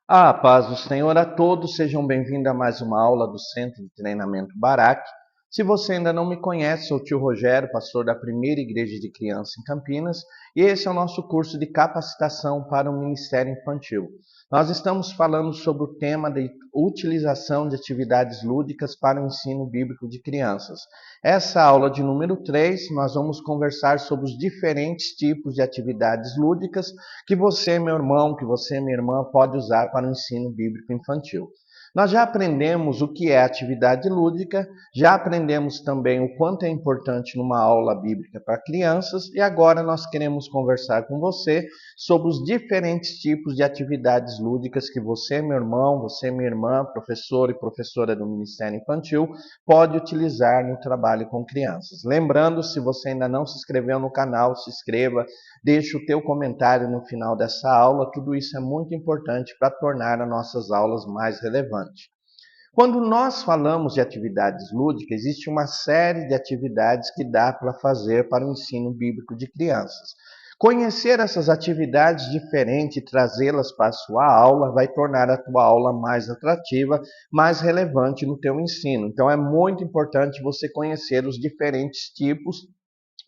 A paz do Senhor a todos, sejam bem-vindos a mais uma aula do Centro de Treinamento Barak. Se você ainda não me conhece, sou o tio Rogério, pastor da Primeira Igreja de Criança em Campinas, e esse é o nosso curso de capacitação para o Ministério Infantil. Nós estamos falando sobre o tema de utilização de atividades lúdicas para o ensino bíblico de crianças. Essa aula de número 3, nós vamos conversar sobre os diferentes tipos de atividades lúdicas que você, meu irmão, que você, minha irmã, pode usar para o ensino bíblico infantil. Nós já aprendemos o que é atividade lúdica, já aprendemos também o quanto é importante numa aula bíblica para crianças e agora nós queremos conversar com você sobre os diferentes tipos de atividades lúdicas que você, meu irmão, você, minha irmã, professor e professora do Ministério Infantil, pode utilizar no trabalho com crianças. Lembrando, se você ainda não se inscreveu no canal, se inscreva, deixe o teu comentário no final dessa aula, tudo isso é muito importante para tornar as nossas aulas mais relevantes. Quando nós falamos de atividades lúdicas, existe uma série de atividades que dá para fazer para o ensino bíblico de crianças. Conhecer essas atividades diferentes e trazê-las para a sua aula vai tornar a tua aula mais atrativa, mais relevante no teu ensino. Então é muito importante você conhecer os diferentes tipos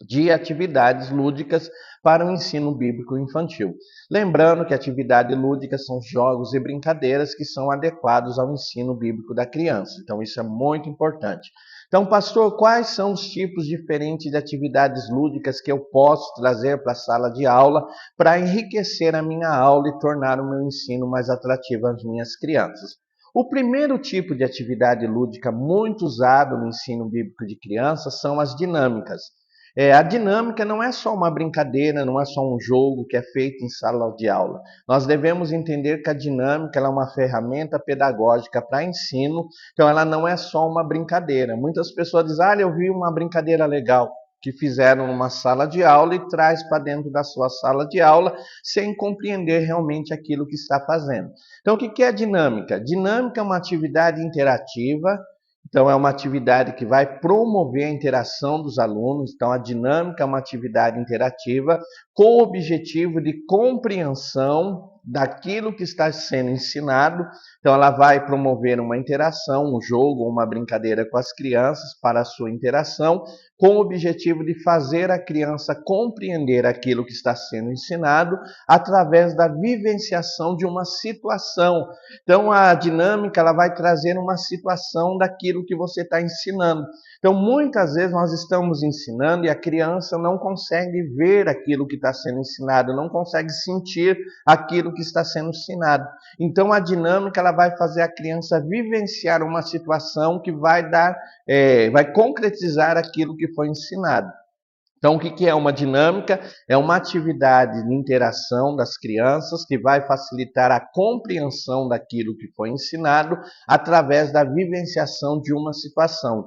de atividades lúdicas para o ensino bíblico infantil. Lembrando que atividades lúdicas são jogos e brincadeiras que são adequados ao ensino bíblico da criança. Então isso é muito importante. Então, pastor, quais são os tipos diferentes de atividades lúdicas que eu posso trazer para a sala de aula para enriquecer a minha aula e tornar o meu ensino mais atrativo às minhas crianças? O primeiro tipo de atividade lúdica muito usado no ensino bíblico de crianças são as dinâmicas. A dinâmica não é só uma brincadeira, não é só um jogo que é feito em sala de aula. Nós devemos entender que a dinâmica é uma ferramenta pedagógica para ensino, então ela não é só uma brincadeira. Muitas pessoas dizem, eu vi uma brincadeira legal que fizeram numa sala de aula e traz para dentro da sua sala de aula sem compreender realmente aquilo que está fazendo. Então, o que é a dinâmica? Dinâmica é uma atividade interativa. Então, é uma atividade que vai promover a interação dos alunos. Então, a dinâmica é uma atividade interativa com o objetivo de compreensão daquilo que está sendo ensinado. Então, ela vai promover uma interação, um jogo, uma brincadeira com as crianças para a sua interação, com o objetivo de fazer a criança compreender aquilo que está sendo ensinado através da vivenciação de uma situação. Então, a dinâmica ela vai trazer uma situação daquilo que você está ensinando. Então, muitas vezes nós estamos ensinando e a criança não consegue ver aquilo que está sendo ensinado, não consegue sentir aquilo que está sendo ensinado. Então, a dinâmica ela vai fazer a criança vivenciar uma situação que vai concretizar aquilo que foi ensinado. Então, o que é uma dinâmica? É uma atividade de interação das crianças que vai facilitar a compreensão daquilo que foi ensinado através da vivenciação de uma situação.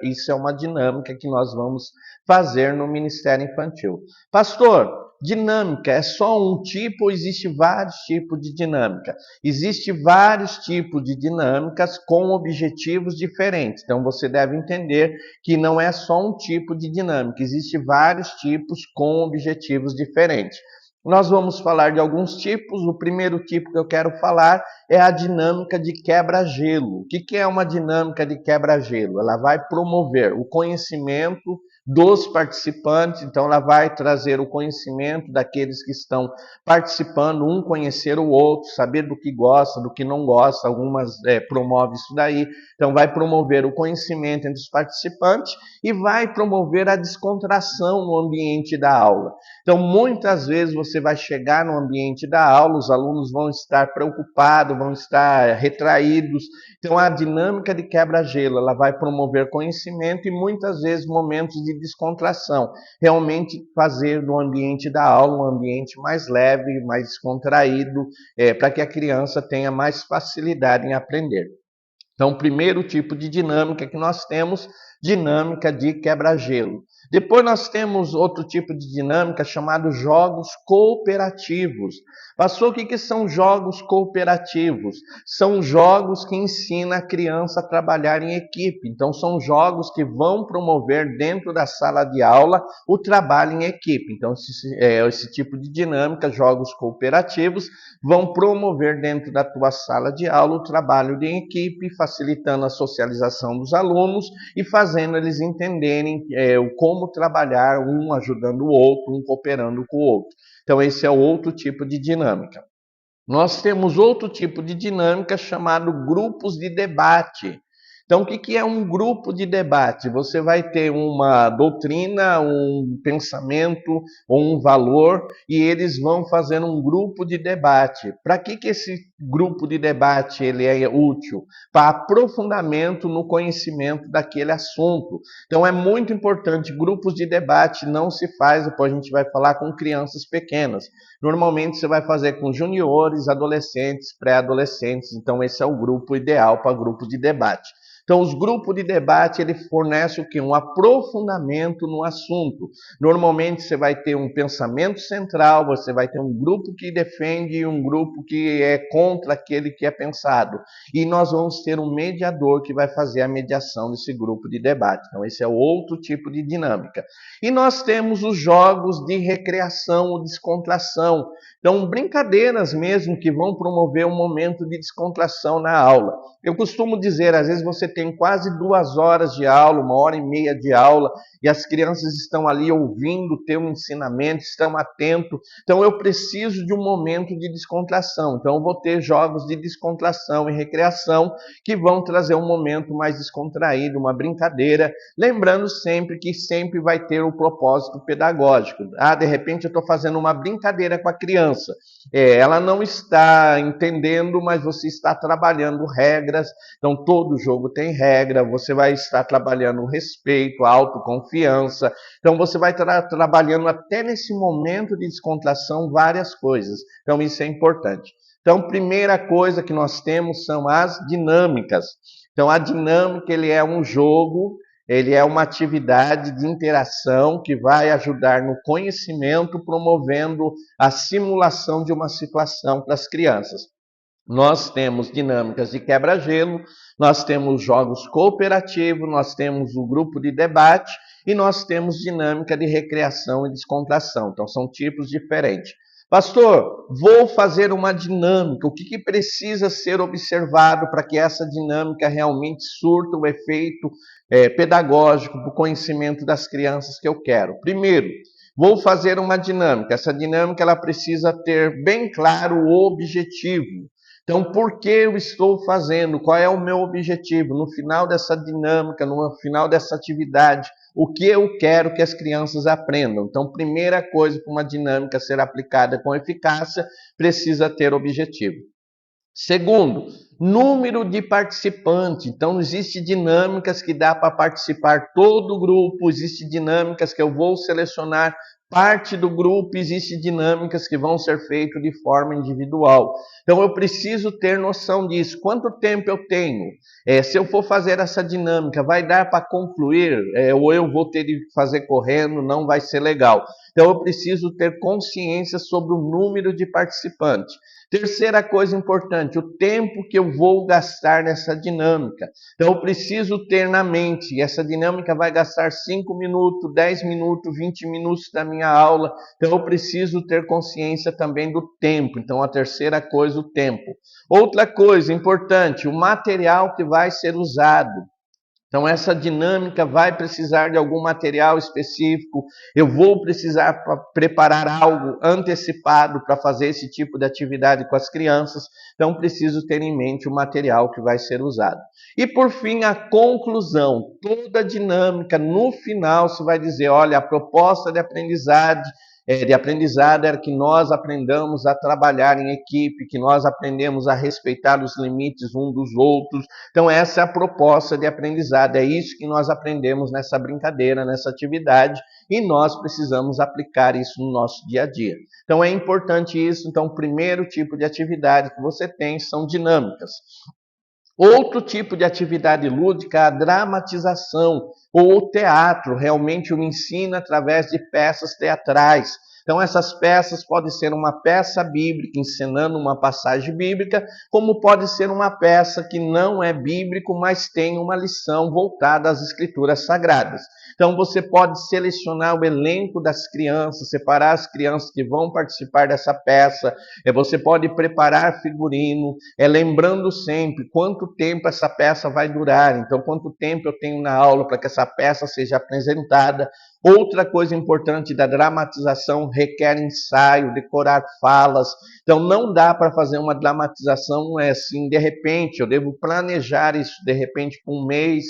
Isso é uma dinâmica que nós vamos fazer no Ministério Infantil. Pastor, dinâmica é só um tipo ou existe vários tipos de dinâmica? Existem vários tipos de dinâmicas com objetivos diferentes. Então, você deve entender que não é só um tipo de dinâmica, existem vários tipos com objetivos diferentes. Nós vamos falar de alguns tipos. O primeiro tipo que eu quero falar é a dinâmica de quebra-gelo. O que é uma dinâmica de quebra-gelo? Ela vai promover o conhecimento dos participantes, então ela vai trazer o conhecimento daqueles que estão participando, um conhecer o outro, saber do que gosta, do que não gosta, algumas promovem isso daí, então vai promover o conhecimento entre os participantes e vai promover a descontração no ambiente da aula. Então muitas vezes você vai chegar no ambiente da aula, os alunos vão estar preocupados, vão estar retraídos, então a dinâmica de quebra-gelo, ela vai promover conhecimento e muitas vezes momentos de descontração, realmente fazer do ambiente da aula um ambiente mais leve, mais descontraído, para que a criança tenha mais facilidade em aprender. Então, o primeiro tipo de dinâmica que nós temos, dinâmica de quebra-gelo. Depois nós temos outro tipo de dinâmica chamado jogos cooperativos. Pastor, o que são jogos cooperativos? São jogos que ensinam a criança a trabalhar em equipe. Então são jogos que vão promover dentro da sala de aula o trabalho em equipe. Então esse tipo de dinâmica, jogos cooperativos, vão promover dentro da tua sala de aula o trabalho em equipe, facilitando a socialização dos alunos e fazendo eles entenderem como trabalhar, um ajudando o outro, um cooperando com o outro. Então esse é outro tipo de dinâmica. Nós temos outro tipo de dinâmica chamado grupos de debate. Então, o que é um grupo de debate? Você vai ter uma doutrina, um pensamento ou um valor e eles vão fazer um grupo de debate. Para que esse grupo de debate ele é útil? Para aprofundamento no conhecimento daquele assunto. Então, é muito importante. Grupos de debate não se faz, depois a gente vai falar com crianças pequenas. Normalmente você vai fazer com juniores, adolescentes, pré-adolescentes. Então, esse é o grupo ideal para grupo de debate. Então, os grupos de debate, ele fornece o quê? Um aprofundamento no assunto. Normalmente, você vai ter um pensamento central, você vai ter um grupo que defende e um grupo que é contra aquele que é pensado. E nós vamos ter um mediador que vai fazer a mediação desse grupo de debate. Então, esse é outro tipo de dinâmica. E nós temos os jogos de recreação ou descontração. Então, brincadeiras mesmo que vão promover um momento de descontração na aula. Eu costumo dizer, às vezes você tem quase 2 horas de aula, 1h30 de aula, e as crianças estão ali ouvindo o teu ensinamento, estão atentos. Então, eu preciso de um momento de descontração. Então, eu vou ter jogos de descontração e recreação que vão trazer um momento mais descontraído, uma brincadeira. Lembrando sempre que sempre vai ter o propósito pedagógico. De repente eu estou fazendo uma brincadeira com a criança. Ela não está entendendo, mas você está trabalhando regras. Então, todo jogo tem regra. Você vai estar trabalhando o respeito, a autoconfiança. Então, você vai estar trabalhando até nesse momento de descontração várias coisas. Então, isso é importante. Então, primeira coisa que nós temos são as dinâmicas. Então, a dinâmica ele é um jogo, ele é uma atividade de interação que vai ajudar no conhecimento, promovendo a simulação de uma situação para as crianças. Nós temos dinâmicas de quebra-gelo, nós temos jogos cooperativos, nós temos o grupo de debate e nós temos dinâmica de recreação e descontração. Então, são tipos diferentes. Pastor, vou fazer uma dinâmica. O que precisa ser observado para que essa dinâmica realmente surta o efeito pedagógico para o conhecimento das crianças que eu quero? Primeiro, vou fazer uma dinâmica. Essa dinâmica ela precisa ter bem claro o objetivo. Então, por que eu estou fazendo? Qual é o meu objetivo? No final dessa dinâmica, no final dessa atividade, o que eu quero que as crianças aprendam? Então, primeira coisa para uma dinâmica ser aplicada com eficácia, precisa ter objetivo. Segundo, número de participantes. Então, existem dinâmicas que dá para participar todo o grupo, existem dinâmicas que eu vou selecionar parte do grupo, existem dinâmicas que vão ser feitas de forma individual. Então, eu preciso ter noção disso. Quanto tempo eu tenho? Se eu for fazer essa dinâmica, vai dar para concluir? Ou eu vou ter de fazer correndo? Não vai ser legal. Então, eu preciso ter consciência sobre o número de participantes. Terceira coisa importante, o tempo que eu vou gastar nessa dinâmica. Então, eu preciso ter na mente, essa dinâmica vai gastar 5 minutos, 10 minutos, 20 minutos da minha aula. Então, eu preciso ter consciência também do tempo. Então, a terceira coisa, o tempo. Outra coisa importante, o material que vai ser usado. Então, essa dinâmica vai precisar de algum material específico. Eu vou precisar preparar algo antecipado para fazer esse tipo de atividade com as crianças. Então, preciso ter em mente o material que vai ser usado. E, por fim, a conclusão. Toda dinâmica, no final, se vai dizer, olha, a proposta de aprendizado era que nós aprendamos a trabalhar em equipe, que nós aprendemos a respeitar os limites um dos outros. Então, essa é a proposta de aprendizado, é isso que nós aprendemos nessa brincadeira, nessa atividade, e nós precisamos aplicar isso no nosso dia a dia. Então, é importante isso. Então, o primeiro tipo de atividade que você tem são dinâmicas. Outro tipo de atividade lúdica é a dramatização ou o teatro, realmente o ensino através de peças teatrais. Então, essas peças podem ser uma peça bíblica ensinando uma passagem bíblica, como pode ser uma peça que não é bíblico, mas tem uma lição voltada às escrituras sagradas. Então, você pode selecionar o elenco das crianças, separar as crianças que vão participar dessa peça, você pode preparar figurino, lembrando sempre quanto tempo essa peça vai durar, então quanto tempo eu tenho na aula para que essa peça seja apresentada. Outra coisa importante da dramatização requer ensaio, decorar falas. Então não dá para fazer uma dramatização assim de repente, eu devo planejar isso de repente por um mês,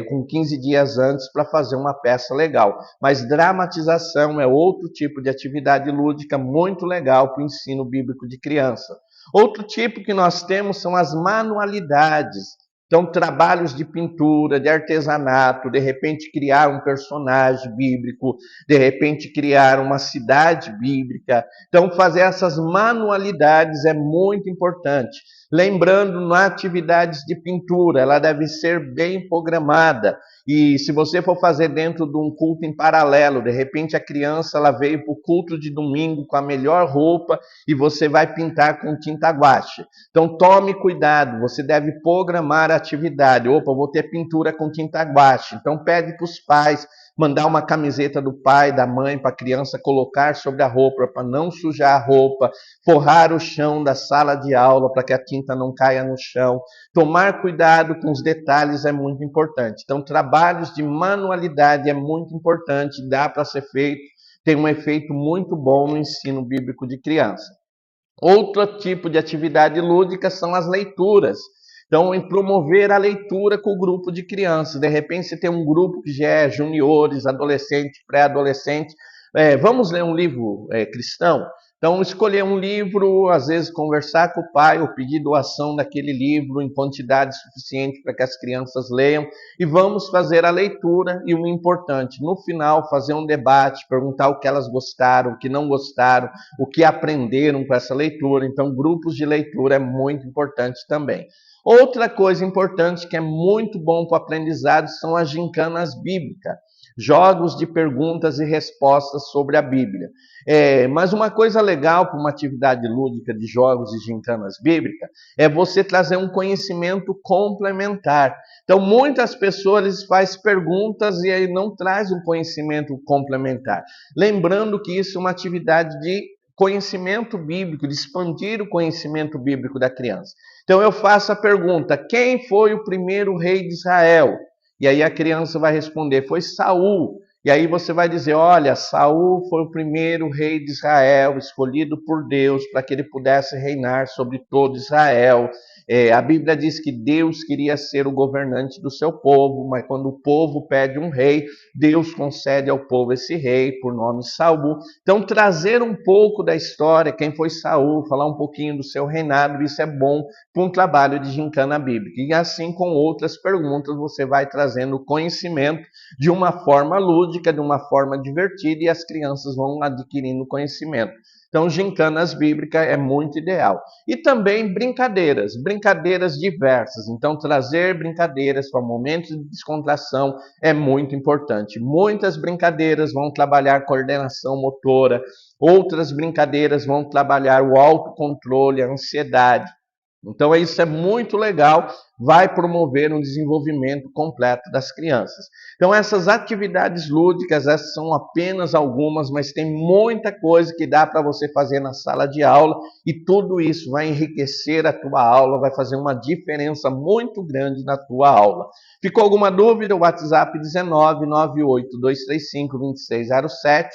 com 15 dias antes para fazer uma peça legal. Mas dramatização é outro tipo de atividade lúdica muito legal para o ensino bíblico de criança. Outro tipo que nós temos são as manualidades. Então, trabalhos de pintura, de artesanato, de repente criar um personagem bíblico, de repente criar uma cidade bíblica. Então, fazer essas manualidades é muito importante. Lembrando, na atividades de pintura, ela deve ser bem programada. E se você for fazer dentro de um culto em paralelo, de repente a criança ela veio para o culto de domingo com a melhor roupa e você vai pintar com tinta guache. Então tome cuidado, você deve programar a atividade. Opa, vou ter pintura com tinta guache. Então pede para os pais mandar uma camiseta do pai, da mãe, para a criança colocar sobre a roupa, para não sujar a roupa, forrar o chão da sala de aula para que a tinta não caia no chão. Tomar cuidado com os detalhes é muito importante. Então, trabalhos de manualidade é muito importante, dá para ser feito, tem um efeito muito bom no ensino bíblico de criança. Outro tipo de atividade lúdica são as leituras. Então, em promover a leitura com o grupo de crianças. De repente, você tem um grupo que já é juniores, adolescente, pré-adolescente. Vamos ler um livro cristão? Então, escolher um livro, às vezes conversar com o pai ou pedir doação daquele livro em quantidade suficiente para que as crianças leiam e vamos fazer a leitura e o importante, no final, fazer um debate, perguntar o que elas gostaram, o que não gostaram, o que aprenderam com essa leitura. Então, grupos de leitura é muito importante também. Outra coisa importante que é muito bom para o aprendizado são as gincanas bíblicas, jogos de perguntas e respostas sobre a Bíblia. Mas uma coisa legal para uma atividade lúdica de jogos e gincanas bíblicas é você trazer um conhecimento complementar. Então, muitas pessoas fazem perguntas e aí não traz um conhecimento complementar. Lembrando que isso é uma atividade de conhecimento bíblico, de expandir o conhecimento bíblico da criança. Então eu faço a pergunta: quem foi o primeiro rei de Israel? E aí a criança vai responder: foi Saul. E aí você vai dizer: olha, Saul foi o primeiro rei de Israel, escolhido por Deus para que ele pudesse reinar sobre todo Israel. A Bíblia diz que Deus queria ser o governante do seu povo, mas quando o povo pede um rei, Deus concede ao povo esse rei, por nome Saul. Então, trazer um pouco da história, quem foi Saul, falar um pouquinho do seu reinado, isso é bom para um trabalho de gincana bíblica. E assim, com outras perguntas, você vai trazendo conhecimento de uma forma lúdica, de uma forma divertida, e as crianças vão adquirindo conhecimento. Então, gincanas bíblicas é muito ideal. E também brincadeiras diversas. Então, trazer brincadeiras para momentos de descontração é muito importante. Muitas brincadeiras vão trabalhar coordenação motora, outras brincadeiras vão trabalhar o autocontrole, a ansiedade. Então, isso é muito legal, vai promover um desenvolvimento completo das crianças. Então, essas atividades lúdicas, essas são apenas algumas, mas tem muita coisa que dá para você fazer na sala de aula e tudo isso vai enriquecer a tua aula, vai fazer uma diferença muito grande na tua aula. Ficou alguma dúvida? O WhatsApp 19982352607.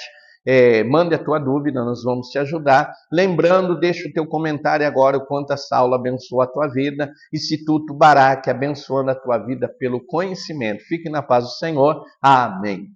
Mande a tua dúvida, nós vamos te ajudar. Lembrando, deixa o teu comentário agora o quanto essa aula abençoa a tua vida. Instituto Barak, abençoando a tua vida pelo conhecimento. Fique na paz do Senhor. Amém.